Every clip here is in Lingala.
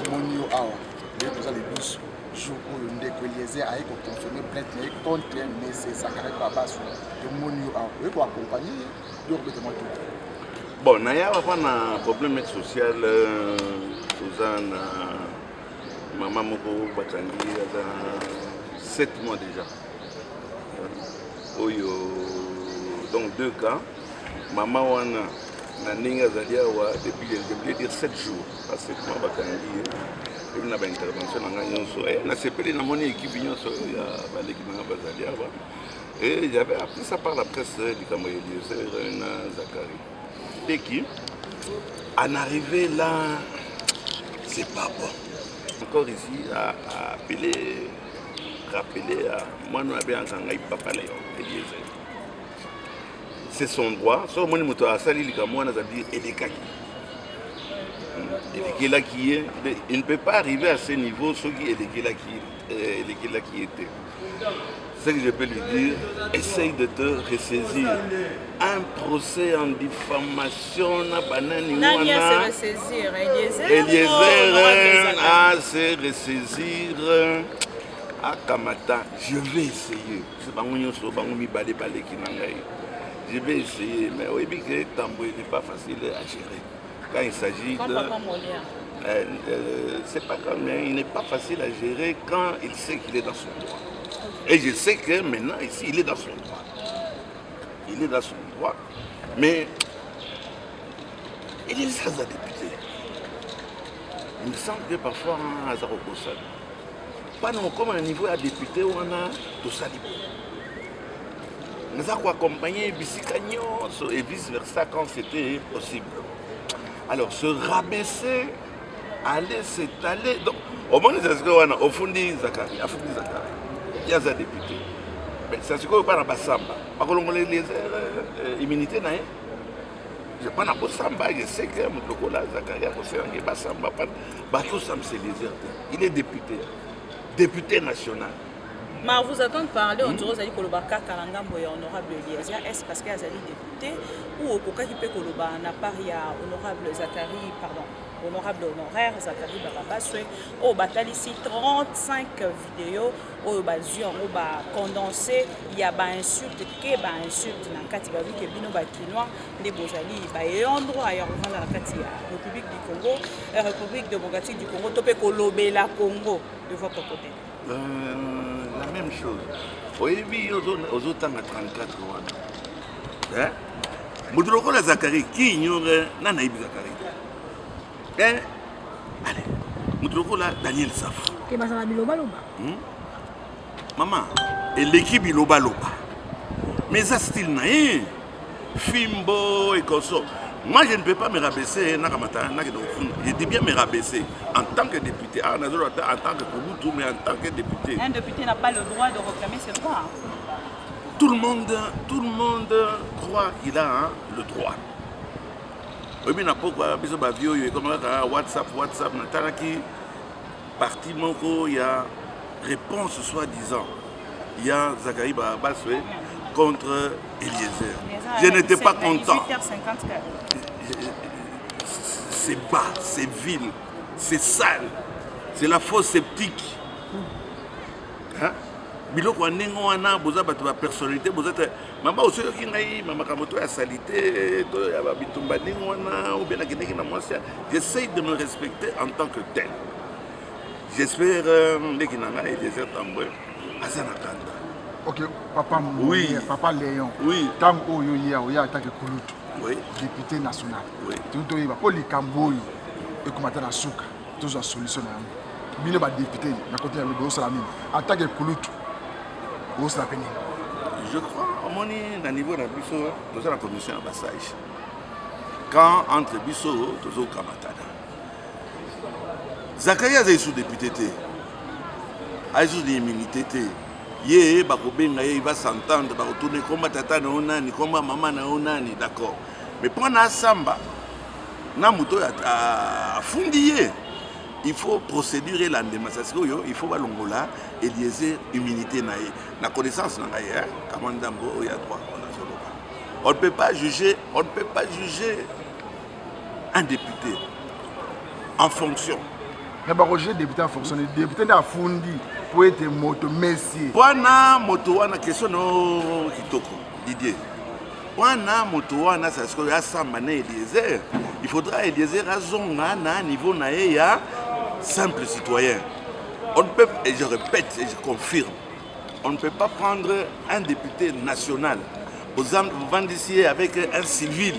tomoni yo awa lelo toza le 12 jour oyo ndeko Eliezer aye koconfirme plainte na ye contre Mese Zakari Babaso tomoni yo awa oye koaccompagne yo kobeta mwa tout. Bon, na yawa pa na problème social toza na maman moko batangi aza 7 mois déjà. Oyo donc 2 cas maman wana na ndenge azali awa depuis dire 7 jours pas 7 mois batangi et na ba intervention na ngai nyonso na sepeli na moni équipe nyonso ya baleki na bazali awa et j'avais appris ça par la presse du Cameroun na Zakari et qui en arrivé là c'est pas bon encore ici à appeler rappeler à moi nous avons un papa là Eliezer. C'est son droit. Sauf que moi, il ne peut pas arriver à ce niveau ce qui est qui était. Ce que je peux lui dire, essaye de te ressaisir. Un procès en diffamation n'a pas Nani à se ressaisir. Eliezer à se ressaisir. À Kamata, je vais essayer. C'est pas mon je vais essayer, mais oui, que Tambo n'est pas facile à gérer. Quand il s'agit de... c'est pas comme il n'est pas facile à gérer quand il sait qu'il est dans son droit. Et je sais que maintenant, ici, il est dans son droit. Il est dans son droit. Mais il est sans député. Il me semble que parfois, on a un pas non comme un niveau à député où on a tout ça. Nous avons accompagné Bissikagnos et vice-versa quand c'était possible. Alors, se rabaisser, aller s'étaler. Donc, au moins, au fond de Zakari, il y a des députés. Mais ça se trouve pas dans Bassamba. Par contre, les immunités, je ne sais pas dans Bassamba, je sais que Zakari a posé Bassamba. Il est député. Député national. Mais vous attendez parler, on dirait que Kolobaka Karangambo est honorable Eliezer. Est-ce parce qu'il y a des députés ou au Koka qui peut Koloba n'a pas honorable Zakari, pardon, honorable honoraire Zakari Bababaswe. Au batal ici 35 vidéos au basion au bas condensé, il y a ba insulte que ba insulte dans Kati Babi que bino ba kinois les bozali ba endroit ailleurs dans la Kati République du Congo, République démocratique du Congo, topé Kolobé la Congo de votre côté. La même chose. Oui, aux autres à 34 ans. Moudroko la Zakari, qui ignore Nanaïb Zakari. Allez, Moudroko la Daniel Saf. Maman, et l'équipe Biloba Loba. Mais ça style naïf. Fimbo et Koso. Moi, je ne peux pas me rabaisser, je dis bien me rabaisser en tant que député, en tant que Kobutu, mais en tant que député. Un député n'a pas le droit de réclamer ses droits. Tout le monde croit qu'il a le droit. Et puis, WhatsApp, parti il y a réponse soi-disant. Il y a Zakari Babaswe contre Eliezer. Je n'étais pas content. C'est bas, c'est vil, c'est sale, c'est la fausse sceptique. Biloko wanengo wana boza bato ba personnalité boza mama aussi ki ngai mama kamoto ya salité to ya ba bitumba ningo wana ou bien nakendeki na mwasi. J'essaie de me respecter en tant que tel. J'espère ndeki na ngai Eliezer Tambwe azana kanda. Ok, papa oui. Papa Léon. Oui. Tant oyo ya tant que Kulutu. Oui. Député national. Oui. Tout oyo pour les Kamboy et comment na souka. Tous en solution na. Bino ba député na côté ya Bobo Salamine. En tant que Kulutu. Je crois au niveau de Bisso, nous avons la commission de passage. Quand entre Bisso, nous avons Kamatada. Zakari a sous député, a sous l'immunité. Il va s'entendre, il va retourner comme tata na onani, comme maman na onani, d'accord. Mais pour na samba, na muto a fundié. Il faut procédure et l'endemain. Il faut que Eliezer immunité naïe. La connaissance naïe, Kamandambo, il y a droit. On ne peut pas juger un député en fonction. Mais bah Roger député a fonctionné, député a fondi pour être moto Messi. Wana moto wana question no kitoko Didier. Wana moto wana ça ce que ya sambane Eliezer. Il faudra Eliezer azonga na niveau na ya simple citoyen. On ne peut, et je répète et je confirme, on ne peut pas prendre un député national aux vendre ici avec un civil.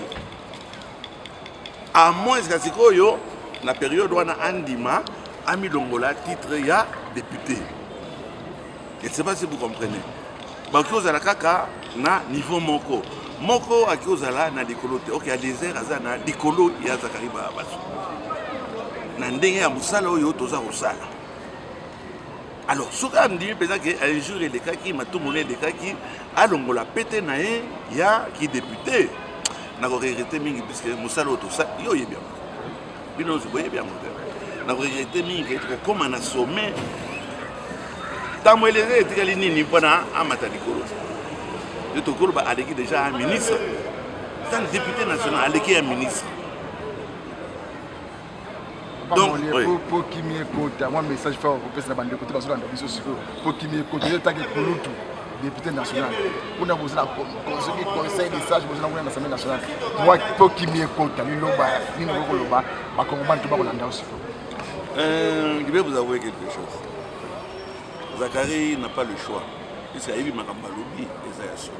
À moins que yo la période où on a Andima a mis l'ongola titre ya député. Je ne sais pas si vous comprenez. Baki ozala kaka na niveau moko. Moko aki ozala na likolo te. Ok, a désert azana likolo ya Zakari Babasu. Na ndenge ya musala oyo toza kosala. Alors, ce qui me dit qu'un jour, il y a qui m'a tout monnaie des cas qui a l'ongola pété naé, il y a qui député. N'a pas regretté mingi parce que Moussalo tout ça, yo y est bien. Mais non, je voyais bien mon n'a pas regretté mingi comme un sommet. Dans moi les états qui ni pas à Matalikolo. Le Tokolo a allé déjà un ministre. C'est un député national, allé un ministre. Donc, pour qui m'y écoute, moi, message fort pour passer la bande de côté parce que pour qui m'y écoute, il y a un député national. On a besoin d'un conseil des sages, besoin d'un assemblée nationale. Moi, pour qui m'y écoute, il y a un combat qui va dans aussi. Je vais vous avouer quelque chose. Zakari n'a pas le choix. Il s'est arrivé à Malobi et Zayasson.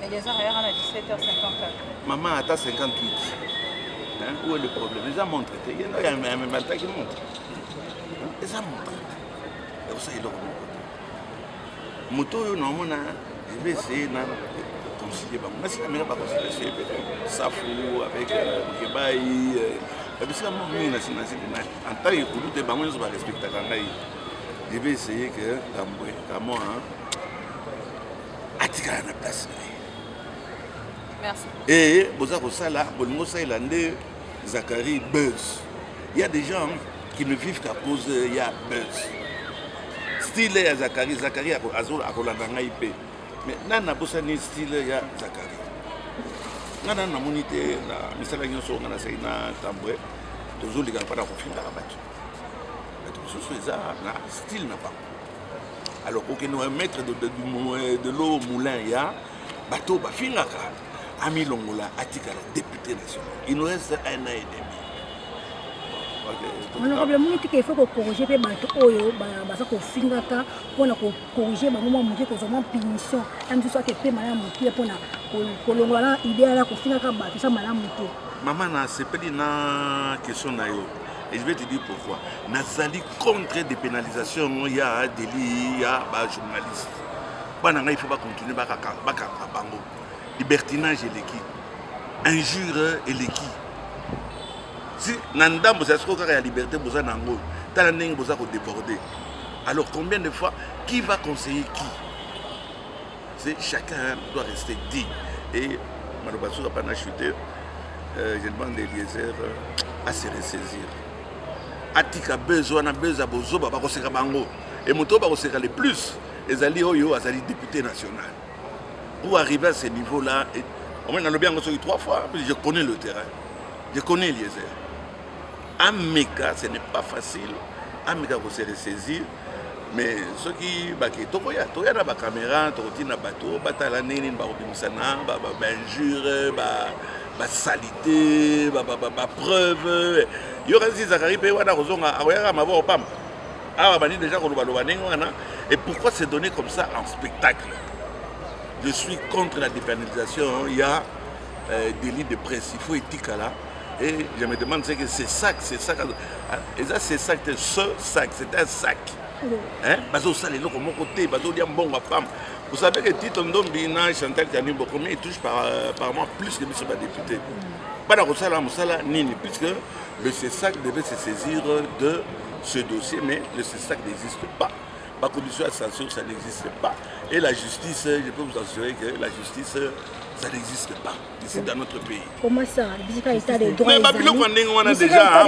Et les arrières à 17h54. Maman a 58. Où est le problème? Les gens montrent. Il y a un matin qui montre. Les gens montrent. Et ça, il est au moto, je vais essayer de concilier. Mais si la meilleure pas concilier, Safou avec Kebaï. Parce que moi, en tant que je vais respecter je vais essayer que moi, Atika à la place. Merci. Et Bozako Sala, Bolimosa Ilandé, Zakari, buzz. Il y a des gens qui ne vivent qu'à cause il y a buzz. Style ya Zakari, Zakari a Rolandanga IP. Mais Nana Bossani style ya Zakari. Nana Namunité, la Misala Nyoso, Nana Seina Tamboué, toujours les gars pas confiance à la bateau. Mais tout ça, style n'a pas. Alors, pour que nous mettre de l'eau au moulin, il y a bateau, Bafingaka. Ami Longola, Atikala, député national. Il nous reste 1 an et demi. Honorable, il faut corriger les bateaux, pour corriger les moments où ils ont punition. Maman, c'est pas une question. Et je vais te dire pourquoi. Nazali contre des pénalisations, il y a des délits, il y a des journalistes. Il faut pas continuer à libertinage et l'équipe, injure et l'équipe. Si Nanda vous avez la liberté, vous avez déborder. Alors combien de fois, qui va conseiller qui? Chacun doit rester digne. Et Malobassou n'a pas chuté. Je demande à Eliezer à se ressaisir. Atika besoin de bozo, et Moto va les plus. Les alliés Azali député national. Pour arriver à ce niveau-là, on a bien reçu 3 fois, je connais le terrain, je connais Eliezer. À Meka, ce n'est pas facile, à Meka, vous se ressaisir, mais ceux qui il y a des caméras, il y a des bateaux, il y a des injures, des saletés, des preuves. Il y aura des Zakari, il y aura des et pourquoi se donner comme ça en spectacle? Je suis contre la dépénalisation, il y a des lits de presse, il faut éthique là. Et je me demande c'est que c'est sac. Et ça, c'est sac, c'est un sac. Hein? Vous savez que Tito Ndombi, Chantal Tianimbo, combien il touche par mois plus que M. député. Pas dans le Nini, puisque le CESAC devait se saisir de ce dossier, mais le CESAC n'existe pas. Par condition de censure, ça n'existe pas. Et la justice, je peux vous assurer que la justice, ça n'existe pas ici dans notre pays. Comment ça? Mais on a déjà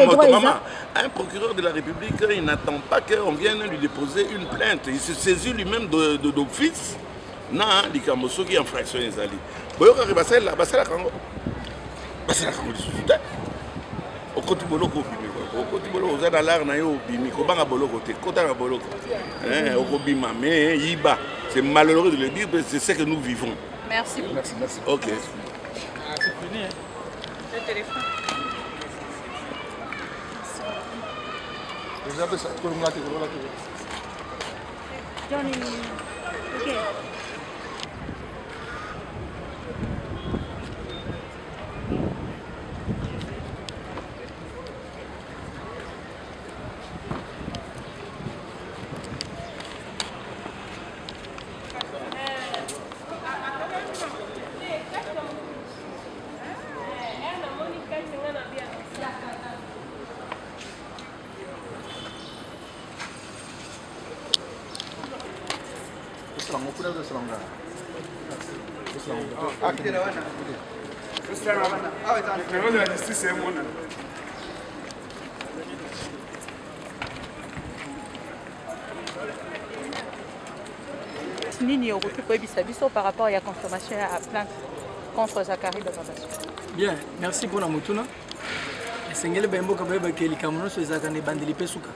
un procureur de la République, il n'attend pas qu'on vienne lui déposer une plainte. Il se saisit lui-même d'office. Non, il y a un qui est infraction. Il y a un okoti boloko oza na l'art na yo obimi kobanga boloko te kota na boloko okobima mais yiba c'est malheureux de le dire mais c'est ce que nous vivons. Merci. Merci. Ok. C'est fini, hein. Le téléphone. Johnny, ok. Nini au retour pour par rapport à la consommation à plainte contre Zakari Bababasso. Bien, merci pour la motuna. Sengele bembo kabeba ke likamuno so zakane bandeli pesuka.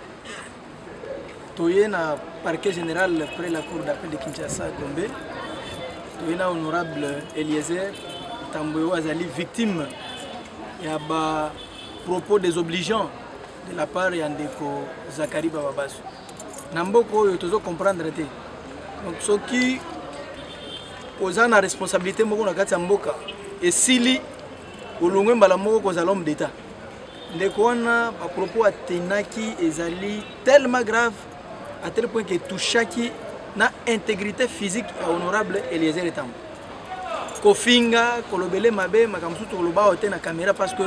Toye na parquet général près la cour d'appel de Kinshasa Gombe. Toye na honorable Eliezer Tamboyo Azali victime ya ba propos désobligeants de la part ya ndeko Zakari Bababasso. Namboko yo tozo comprendre te. Donc ce qui oza na responsabilité moko na kati ya mboka esili olongwe mbala moko koza l'homme d'état. Ndeko wana a propos atenaki ezali tellement grave à tel point que touchaki na intégrité physique ya honorable Eliezer Tambo. Kofinga kolobele mabe makamsu to koloba ote na caméra parce que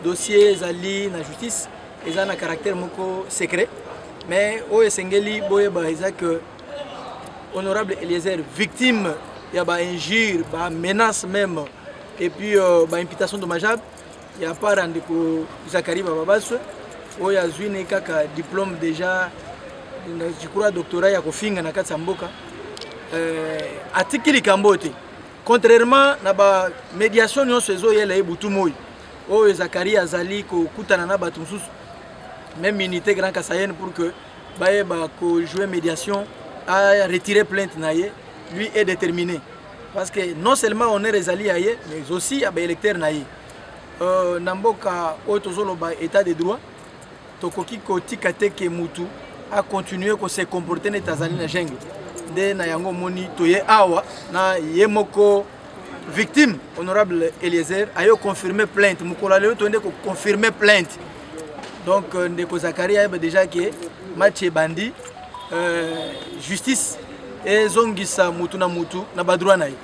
dossier ezali na justice eza na caractère moko secret mais o esengeli boye ba eza que honorable Eliezer victime il y a ba injure ba menace même et puis ba imputation dommageable il y a pas rendez-vous Zakari Bababasso o ya zwine kaka diplôme déjà je crois doctorat ya kofinga na kati ya mboka atikili kambote contrairement na ba médiation nyonso ezo yela ebutu moi o Zakari azali ko kutana na batu mususu même unité Grand Kasayen pour que baye ba ko jouer médiation à retirer plainte naie lui est déterminé parce que non seulement on est rezali aye mais aussi à ba électeur naie namboka otozolo ba état de droit tokoki ko tikate ke mutu a continuer ko se comporter na Tanzanie na jungle de na yango moni toye awa na yemoko victime honorable Eliezer ayo confirmer plainte mukola leo tonde ko confirmer plainte donc ndeko Zakari a déjà que match bandi justice et zongisa mutu na badroit naye.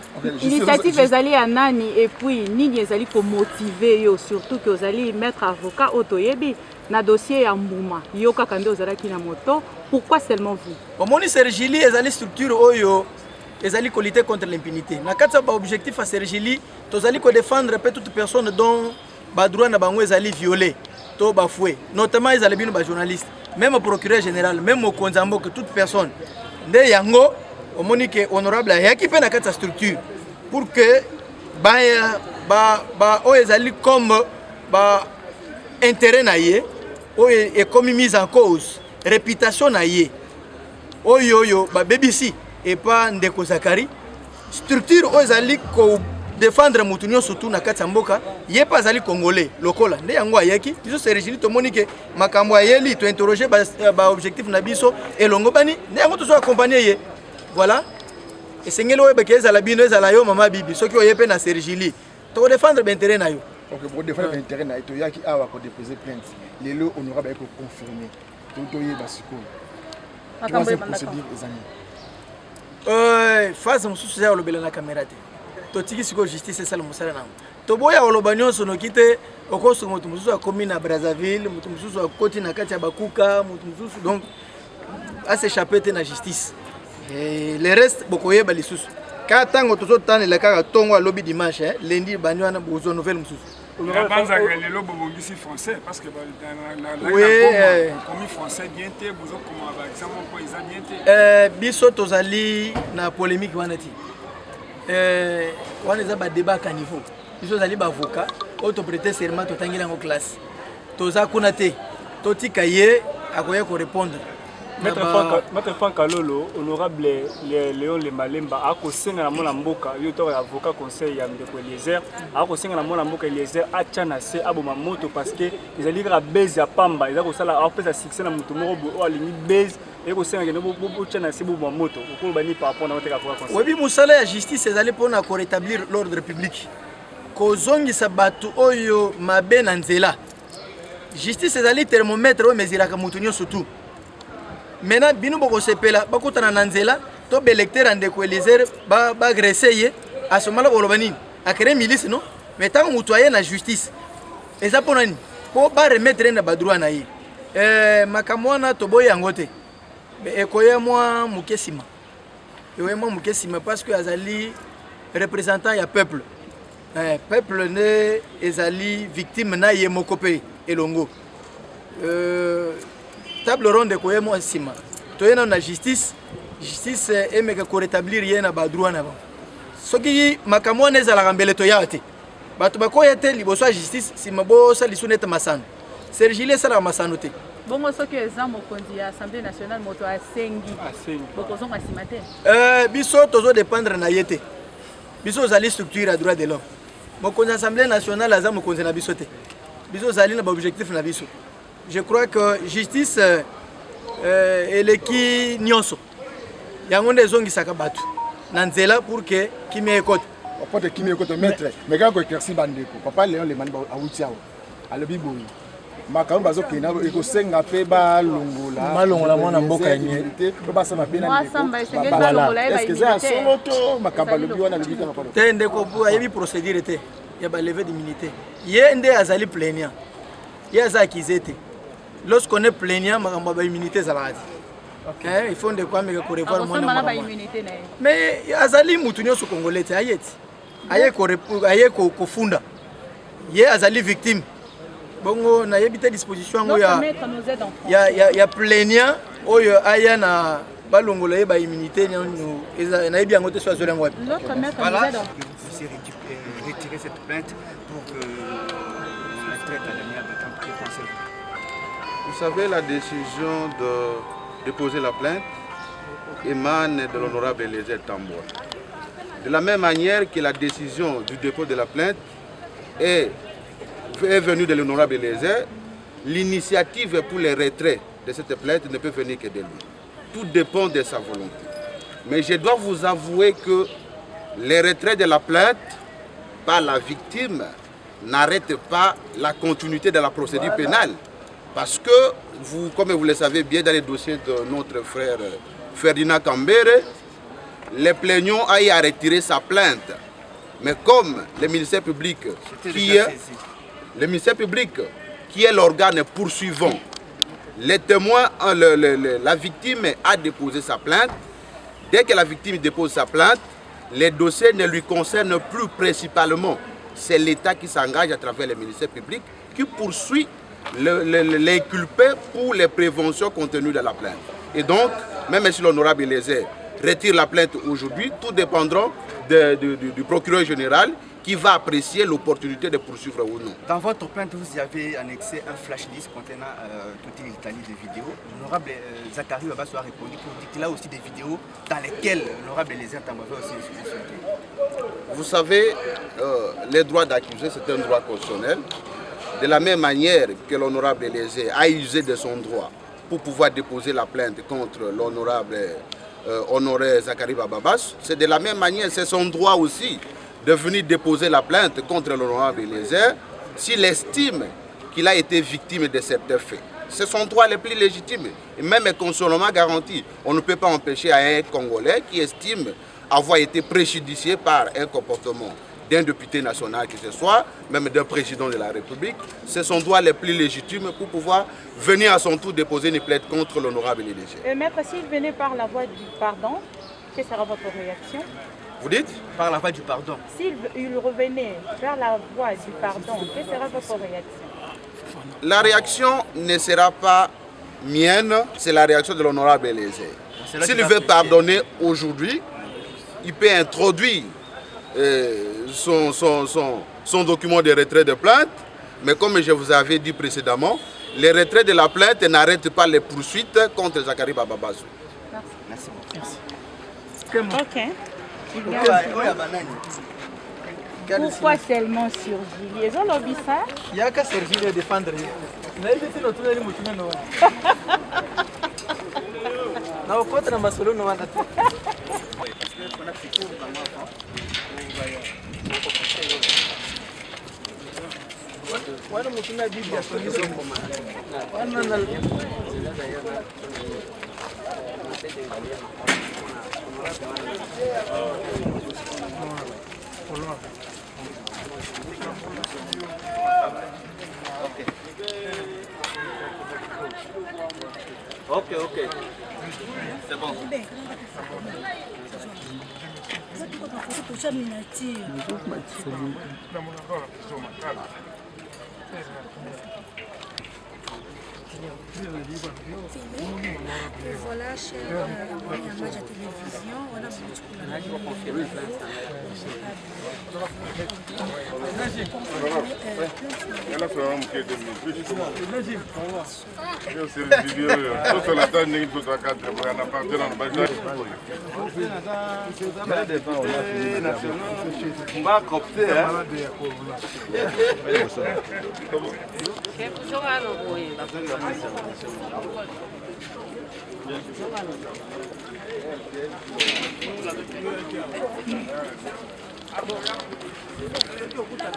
L'initiative ezali à nani et puis nini ezali ko motiver yo surtout que ezali mettre avocat otoyebi na dossier ya mbuma yo kaka nde ozalaki na moto pourquoi seulement vous? Omoni Sergili ezali structure oyo ezali ko lutter contre l'impunité na kati ba objectif à Sergili tozali ko défendre pe toute personne dont ba droit na bango ezali violé to bafoué notamment ezali bino ba journaliste même au procureur général même au konzambo que toute personne nde yango omoni ke honorable ayaki pe na kati ya structure pour que ba o ezali comme ba intérêt na ye o est comme mise en cause réputation na ye oyo ba BBC et pas ndeko Zakari structure o ezali ko défendre mutunyo surtout na kati ya mboka ye pas azali congolais lokola nde yango ayaki biso Sergili tomoni ke makambo ayeli to interroger ba objectif na biso elongo bani nde yango to so accompagner ye voilà et sengeli oyo bekeza la bino ezala yo mama bibi soki oyepe na Sergili to défendre l'intérêt na yo. OK pour défendre l'intérêt na to yaki awa ko déposer plainte lelo honorable eko confirmer to yeba siko makambo ya procédure ezali phase mususu ya olobela na caméra te totiki siko justice esala mosala nango toboya oloba nyonso noki te okosunga motu mosusu akomi na Brazzaville motu mosusu akoti na kati ya bakuka motu mosusu donc aséchappe te na justice et le reste bokoyeba lisusu ka tango tozotanela kaka tongo alobi dimanche lundi bani wana bozo nouvelle mosusu Banza lelo bobongisi français parce que commis français bien te bozo comme par exemple ko isa bien te biso tozali na polémique wana ti wana eza ba débat à niveau biso tozali ba avocat auto prêter serment totangi lango classe toza kuna te totika ye akoya ko répondre. Maître Franck Kalolo, honorable Léon Lemalemba, a conseillé à mon amboka, avocat conseil à Ndeko Eliezer, a conseillé à mon amboka Eliezer à Tchanase, à Bomamoto, parce que les alliés à Bez à Pamba, ils ont ça la après ça succès à Mutomoro, à l'ini Bez, et au sein de Tchanase Bomamoto, au cours de par rapport à notre avocat conseil. Oui, Moussala, la justice, c'est allé pour rétablir l'ordre public. Kozongi Sabatu Oyo Mabe Nanzela. Justice, c'est allé thermomètre, mais il a Kamutunyo surtout. Maintenant, bino boko sepela bakutana nanzela to belecteur Ndeko Eliezer ba agresser à ce moment-là bolobani a créé milice non mais tant mutoyer na justice et ça pour nani pour ba remettre na badroit na yi makamwana to boy yangote mais ekoye moi mukesima yoye moi mukesima parce que azali représentant ya peuple peuple ne ezali victime na ye mokope elongo table ronde ko yemo sima to yena na justice emeka ko rétablir yena ba droit na ba soki makamwa neza la rambele to yate batu bako yete liboso justice sima bo sa lisuneta masano sergile sala masano te bongo soki eza mokonzi ya Assemblée nationale moto asengi bokozon asimate biso tozo dépendre na yete biso zali structure à droit de l'homme mokonzi Assemblée nationale aza mokonzi na biso te biso zali na ba objectif na biso. Je crois que justice est qui nyonso. Yangonde zongi sakabatu. Nanzela pour que kimi ekote. Pour kimi ekote maître. Mais quand éclairci bandeko. Papa Léon le maniba awutiao. Alobi boyi. Makambo bazo kena eko senga pe ba longola. Malongola mwana mboka yenye. Ba sama pe na ndeko. Samba esengeli ba longola est-ce que ça solo to makamba lobi wana lobi kana pa. Te ndeko pour ayebi procédure te. Ya ba lever d'immunité. Ye nde azali plaignant. Ye azakizé te. Lorsqu'on est plaignant, on a immunité. Il faut de quoi me revoir mon immunité. Mais Azali Moutounio sur Congolais, Aye Kofunda. Yé Azali victime. Bon, on a évité disposition. Il y a plaignant, il y a balongolais, immunité. On a bien noté sur le web. L'autre maître voilà. Vous avez retiré cette plainte pour que la traite à l'amiable de temps que conseil. Vous savez, la décision de déposer la plainte émane de l'honorable Eliezer Tamboa. De la même manière que la décision du dépôt de la plainte est venue de l'honorable Eliezer, l'initiative pour le retrait de cette plainte ne peut venir que de lui. Tout dépend de sa volonté. Mais je dois vous avouer que le retrait de la plainte par la victime n'arrête pas la continuité de la procédure pénale. Parce que, vous, comme vous le savez bien, dans les dossiers de notre frère Ferdinand Kambere, le plaignant a retiré sa plainte. Mais comme le ministère public, qui est l'organe poursuivant, les témoins, la victime a déposé sa plainte. Dès que la victime dépose sa plainte, les dossiers ne lui concernent plus principalement. C'est l'État qui s'engage à travers le ministère public qui poursuit les culpés pour les préventions contenues dans la plainte. Et donc, même si l'honorable Eliezer retire la plainte aujourd'hui, tout dépendra du procureur général qui va apprécier l'opportunité de poursuivre ou non. Dans votre plainte, vous avez annexé un flash disk contenant toute une litanie de vidéos. L'honorable Zachary Babasso a répondu pour dire qu'il a aussi des vidéos dans lesquelles l'honorable Eliezer Tamboa avait aussi insulté. Vous savez, les droits d'accusé, c'est un droit constitutionnel. De la même manière que l'honorable Eliezer a usé de son droit pour pouvoir déposer la plainte contre l'honorable honoré Zachary Bababas, c'est de la même manière, c'est son droit aussi de venir déposer la plainte contre l'honorable Eliezer s'il estime qu'il a été victime de certains faits. C'est son droit le plus légitime et même constitutionnellement garanti. On ne peut pas empêcher à un Congolais qui estime avoir été préjudicié par un comportement d'un député national que ce soit, même d'un président de la République, c'est son droit le plus légitime pour pouvoir venir à son tour déposer une plainte contre l'honorable Eliezer. Maître, s'il venait par la voie du pardon, quelle sera votre réaction? Vous dites? Par la voie du pardon. S'il revenait vers la voie du pardon, quelle sera votre réaction? La réaction ne sera pas mienne, c'est la réaction de l'honorable Eliezer. S'il veut pardonner aujourd'hui, il peut introduire son document de retrait de plainte, mais comme je vous avais dit précédemment, le retrait de la plainte n'arrête pas les poursuites contre Zakari Bababazou. Merci beaucoup. Ok. Pourquoi seulement sur Julie? Ils ont lobby ça? Il y a qu'à Sergi de défendre. On a évité notre tour de l'immobilier. Na okota na masolo no wana. Wana mutuna bibi asongizo ngoma. Wana na Ok. C'est bon. Voilà, cher image à télévision, on a